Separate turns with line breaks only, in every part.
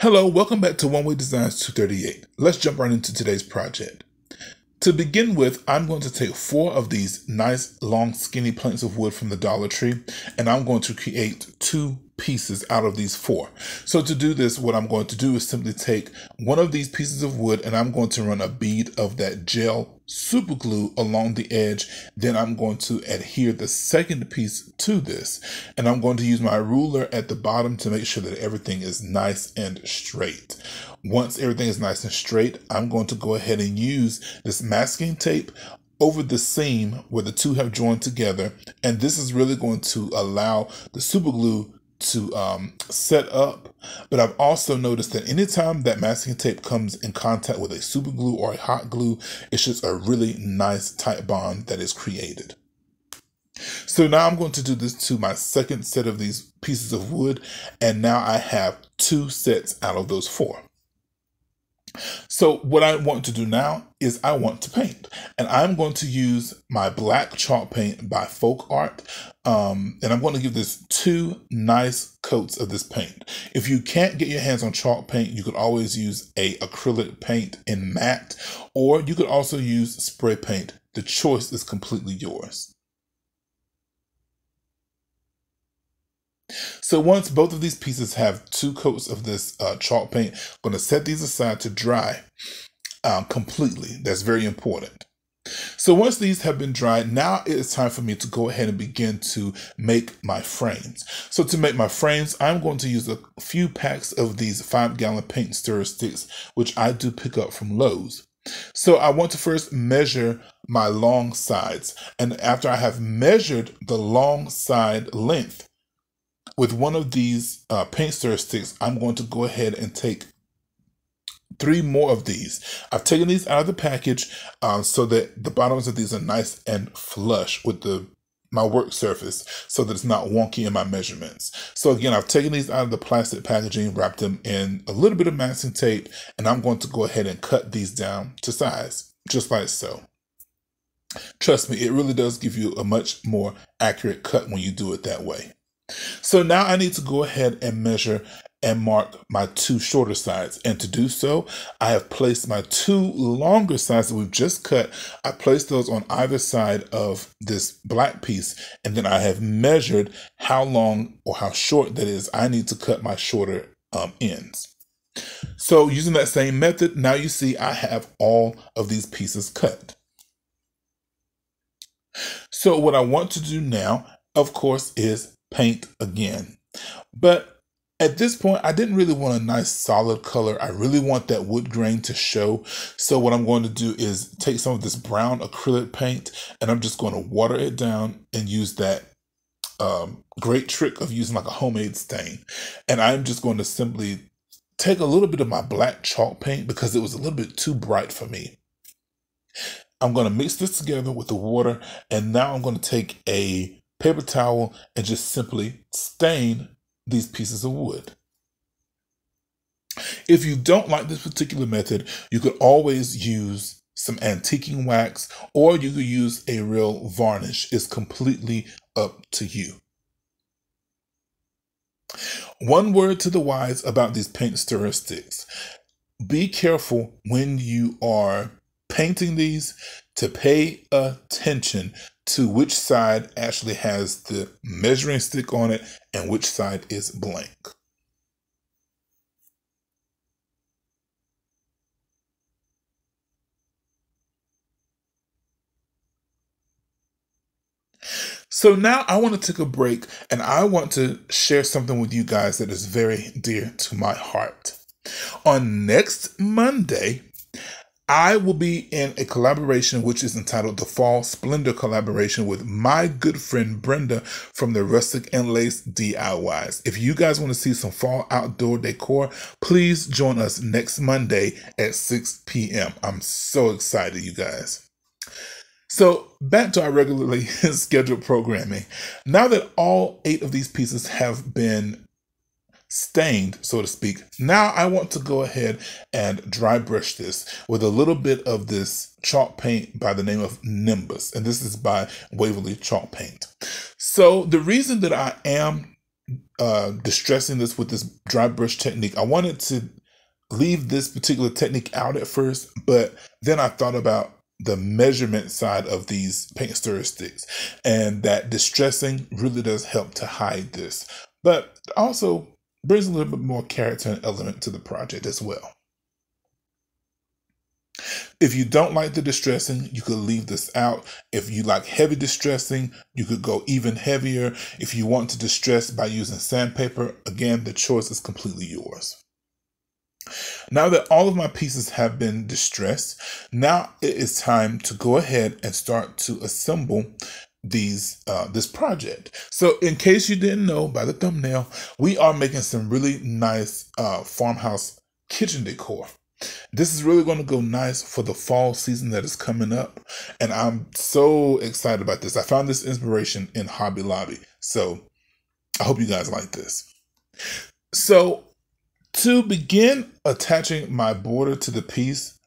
Hello, welcome back to One Way Designs 238. Let's jump right into today's project. To begin with, I'm going to take 4 of these nice long skinny planks of wood from the Dollar Tree, and I'm going to create 2 pieces out of these 4. So to do this, what I'm going to do is simply take one of these pieces of wood and I'm going to run a bead of that gel super glue along the edge. Then I'm going to adhere the second piece to this, and I'm going to use my ruler at the bottom to make sure that everything is nice and straight. Once everything is nice and straight, I'm going to go ahead and use this masking tape over the seam where the 2 have joined together, and this is really going to allow the super glue to set up. But I've also noticed that anytime that masking tape comes in contact with a super glue or a hot glue, it's just a really nice tight bond that is created. So now I'm going to do this to my second set of these pieces of wood, and now I have 2 sets out of those 4. So what I want to do now is I want to paint, and I'm going to use my black chalk paint by Folk Art, and I'm going to give this 2 nice coats of this paint. If you can't get your hands on chalk paint, you could always use a acrylic paint in matte, or you could also use spray paint. The choice is completely yours. So once both of these pieces have 2 coats of this chalk paint, I'm going to set these aside to dry completely. That's very important. So once these have been dried, now it is time for me to go ahead and begin to make my frames. So to make my frames, I'm going to use a few packs of these 5-gallon paint stirrer sticks, which I do pick up from Lowe's. So I want to first measure my long sides, and after I have measured the long side length, with one of these paint stirrer sticks, I'm going to go ahead and take 3 more of these. I've taken these out of the package so that the bottoms of these are nice and flush with my work surface, so that it's not wonky in my measurements. So again, I've taken these out of the plastic packaging, wrapped them in a little bit of masking tape, and I'm going to go ahead and cut these down to size, just like so. Trust me, it really does give you a much more accurate cut when you do it that way. So now I need to go ahead and measure and mark my 2 shorter sides. And to do so, I have placed my 2 longer sides that we've just cut. I placed those on either side of this black piece. And then I have measured how long or how short that is I need to cut my shorter ends. So using that same method, now you see I have all of these pieces cut. So what I want to do now, of course, is paint again. But at this point, I didn't really want a nice solid color. I really want that wood grain to show. So what I'm going to do is take some of this brown acrylic paint, and I'm just going to water it down and use that great trick of using like a homemade stain. And I'm just going to simply take a little bit of my black chalk paint because it was a little bit too bright for me. I'm going to mix this together with the water, and now I'm going to take a paper towel and just simply stain these pieces of wood. If you don't like this particular method, you could always use some antiquing wax, or you could use a real varnish. It's completely up to you. One word to the wise about these paint stirrer sticks. Be careful when you are painting these to pay attention to which side actually has the measuring stick on it and which side is blank. So now I want to take a break, and I want to share something with you guys that is very dear to my heart. On next Monday, I will be in a collaboration which is entitled the Fall Splendor Collaboration with my good friend Brenda from the Rustic and Lace DIYs. If you guys want to see some fall outdoor decor, please join us next Monday at 6 p.m. I'm so excited, you guys. So back to our regularly scheduled programming. Now that all 8 of these pieces have been stained, so to speak, now I want to go ahead and dry brush this with a little bit of this chalk paint by the name of Nimbus, and this is by Waverly Chalk Paint. So the reason that I am distressing this with this dry brush technique, I wanted to leave this particular technique out at first, but then I thought about the measurement side of these paint stirrer sticks, and that distressing really does help to hide this, but also brings a little bit more character and element to the project as well. If you don't like the distressing, you could leave this out. If you like heavy distressing, you could go even heavier. If you want to distress by using sandpaper, again, the choice is completely yours. Now that all of my pieces have been distressed, now it is time to go ahead and start to assemble this project. So in case you didn't know by the thumbnail, we are making some really nice farmhouse kitchen decor. This is really going to go nice for the fall season that is coming up, and I'm so excited about this. I found this inspiration in Hobby Lobby, so I hope you guys like this. So to begin attaching my border to the piece,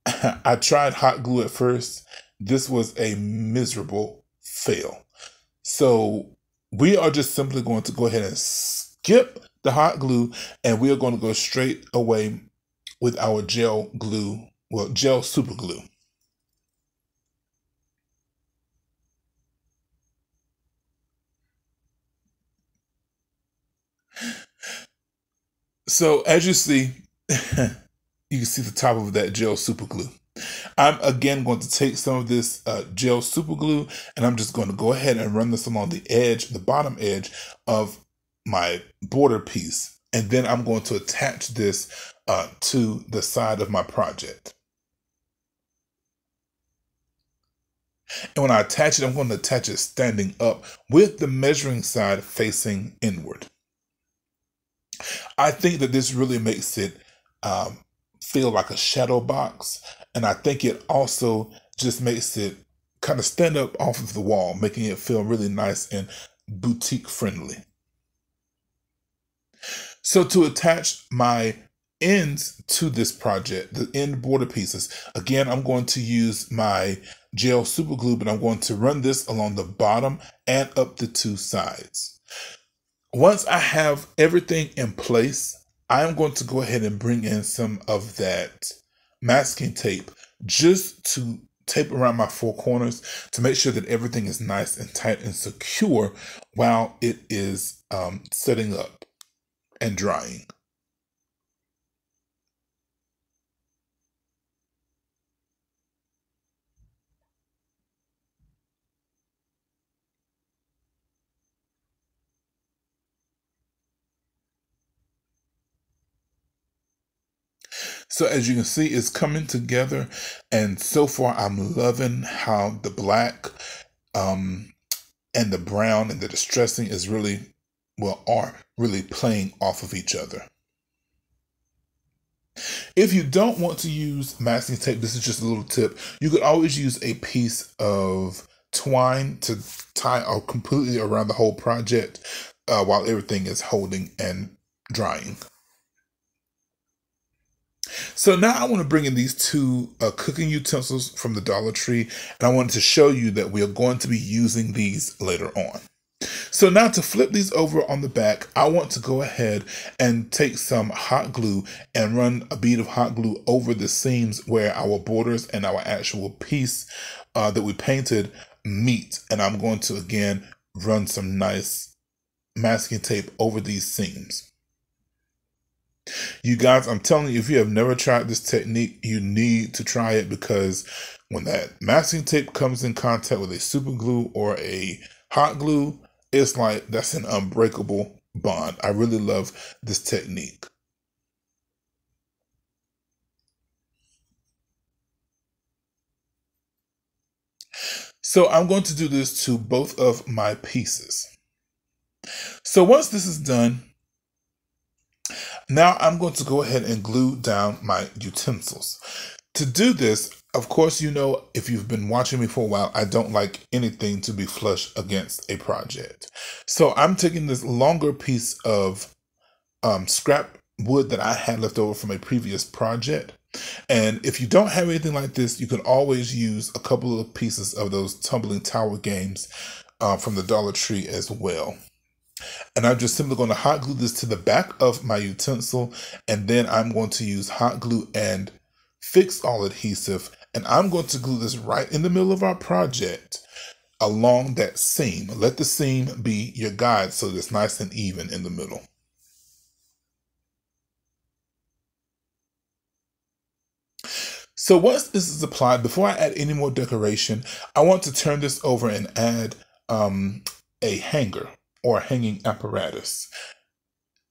I tried hot glue at first. This was a miserable fail. So we are just simply going to go ahead and skip the hot glue, and we are going to go straight away with our gel glue, well, gel super glue. So as you see, you can see the top of that gel super glue. I'm again going to take some of this gel super glue, and I'm just going to go ahead and run this along the edge, the bottom edge of my border piece. And then I'm going to attach this to the side of my project. And when I attach it, I'm going to attach it standing up with the measuring side facing inward. I think that this really makes it feel like a shadow box, and I think it also just makes it kind of stand up off of the wall, making it feel really nice and boutique friendly. So to attach my ends to this project, the end border pieces, again, I'm going to use my gel super glue, but I'm going to run this along the bottom and up the two sides. Once I have everything in place, I am going to go ahead and bring in some of that masking tape just to tape around my four corners to make sure that everything is nice and tight and secure while it is setting up and drying. So as you can see, it's coming together, and so far I'm loving how the black and the brown and the distressing is really, well, are really playing off of each other. If you don't want to use masking tape, this is just a little tip. You could always use a piece of twine to tie completely around the whole project while everything is holding and drying. So now I want to bring in these two cooking utensils from the Dollar Tree, and I wanted to show you that we are going to be using these later on. So now to flip these over on the back, I want to go ahead and take some hot glue and run a bead of hot glue over the seams where our borders and our actual piece that we painted meet. And I'm going to, again, run some nice masking tape over these seams. You guys, I'm telling you, if you have never tried this technique, you need to try it, because when that masking tape comes in contact with a super glue or a hot glue, it's like that's an unbreakable bond. I really love this technique. So I'm going to do this to both of my pieces. So once this is done, now I'm going to go ahead and glue down my utensils. To do this, of course, you know, if you've been watching me for a while, I don't like anything to be flush against a project. So I'm taking this longer piece of scrap wood that I had left over from a previous project. And if you don't have anything like this, you can always use a couple of pieces of those tumbling tower games from the Dollar Tree as well. And I'm just simply going to hot glue this to the back of my utensil, and then I'm going to use hot glue and fix all adhesive, and I'm going to glue this right in the middle of our project along that seam. Let the seam be your guide so that it's nice and even in the middle. So once this is applied, before I add any more decoration, I want to turn this over and add a hanger or a hanging apparatus.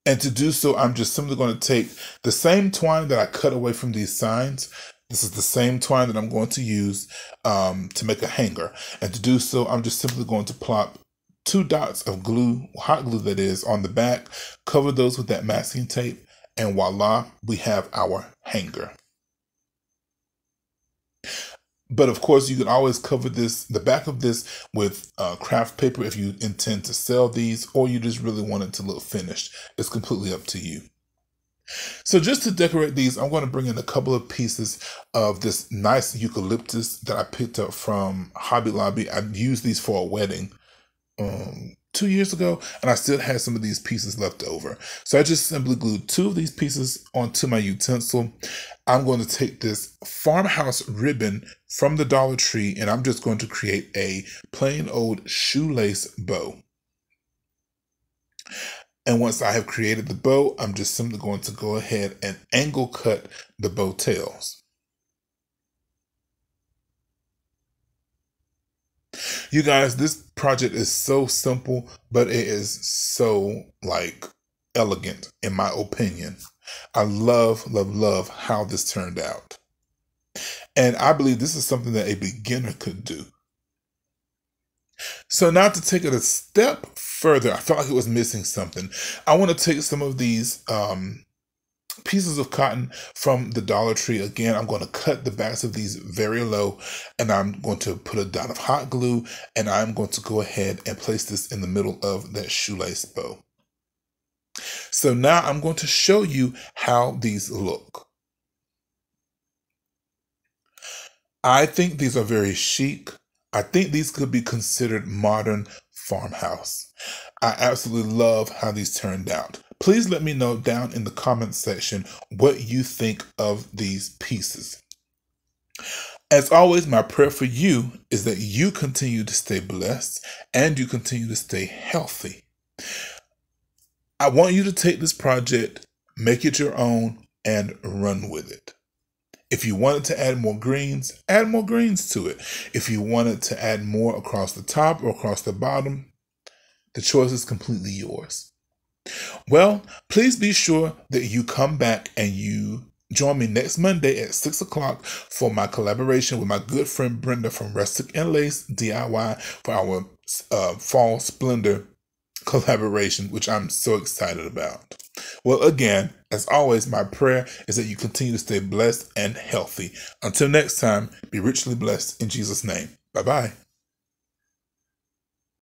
And to do so, I'm just simply going to take the same twine that I cut away from these signs. This is the same twine that I'm going to use to make a hanger. And to do so, I'm just simply going to plop 2 dots of glue, hot glue that is, on the back, cover those with that masking tape, and voila, we have our hanger. But of course, you can always cover the back of this with craft paper if you intend to sell these, or you just really want it to look finished. It's completely up to you. So just to decorate these, I'm going to bring in a couple of pieces of this nice eucalyptus that I picked up from Hobby Lobby. I used these for a wedding 2 years ago, and I still had some of these pieces left over. So I just simply glued 2 of these pieces onto my utensil. I'm going to take this Farmhouse ribbon from the Dollar Tree, and I'm just going to create a plain old shoelace bow. And once I have created the bow, I'm just simply going to go ahead and angle cut the bow tails. You guys, this project is so simple, but it is so elegant in my opinion. I love, love, love how this turned out. And I believe this is something that a beginner could do. So now to take it a step further, I felt like it was missing something. I want to take some of these pieces of cotton from the Dollar Tree. Again, I'm going to cut the backs of these very low, and I'm going to put a dot of hot glue, and I'm going to go ahead and place this in the middle of that shoelace bow. So now I'm going to show you how these look. I think these are very chic. I think these could be considered modern farmhouse. I absolutely love how these turned out. Please let me know down in the comments section what you think of these pieces. As always, my prayer for you is that you continue to stay blessed and you continue to stay healthy. I want you to take this project, make it your own, and run with it. If you wanted to add more greens to it. If you wanted to add more across the top or across the bottom, the choice is completely yours. Well, please be sure that you come back and you join me next Monday at 6 o'clock for my collaboration with my good friend Brenda from Rustic and Lace DIY for our Fall Splendor collaboration, which I'm so excited about. Well, again, as always, my prayer is that you continue to stay blessed and healthy. Until next time, be richly blessed in Jesus' name. Bye-bye.